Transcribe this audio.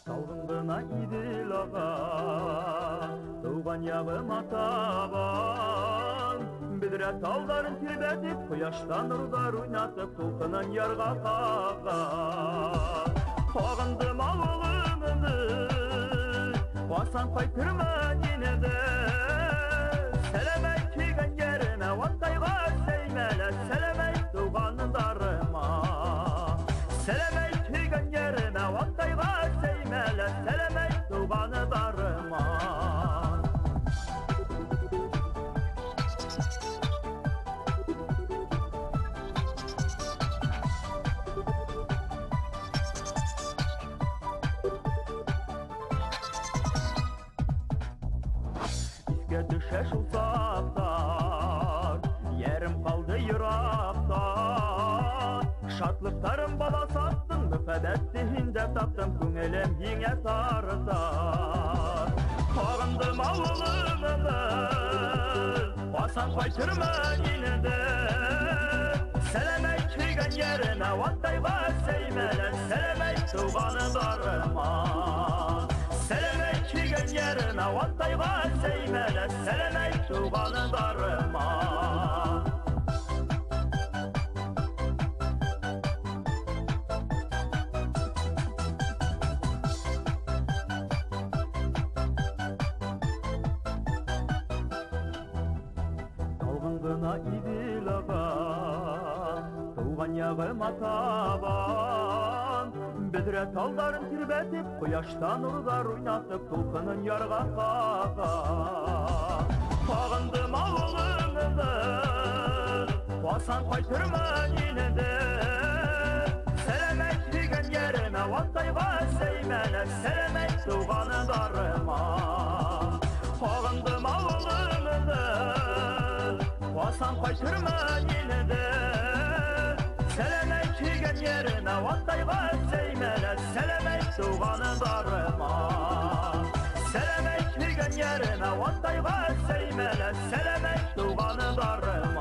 Талғындына идилаға туған ябым атабан Бедре талдарын тербетіп, құяштан нұрдар ойнатып, толқынын ярға қаған Қағындым ауылымды, басан қайтырман енеді Сәлемәй кеген еріме, ваттайға сеймелі Сәлемәй туғандарыма Сәлемәй кеген еріме, ваттайға сеймелі Сәлемәй туғандарыма Düşe şulsaqtar, yerim qaldı yıraqta Şartlıqtarım bala sattın, müfədətdihində tapdım Küngelim yine tartar Qağındım avulımda, basan qaytırman yine de Sələmək kiygen yerine, vattayğa seymelen Sələmək tuğanıdarıma Sələmək kiygen yerine, vattayğa seymelen Sələmək tuğanıdarıma Талғындына идилаға туған яғым атабан Бедре талдарын тербетіп, құяштан ұрдар ойнатып, толқынын ярға қаған Қағындым ауылымды, басан қайтырман енеді Сәлемәй кеген еріме, ваттайға сеймелі Сәлемәй туғандарыма Қағындым ауылымды, басан қайтырман енеді Сәлемәй кеген еріме, ваттайға сеймелі Сәлемәй туғандарыма Сәлемәй кеген еріме, ваттайға сеймелі Сәлемәй туғандарыма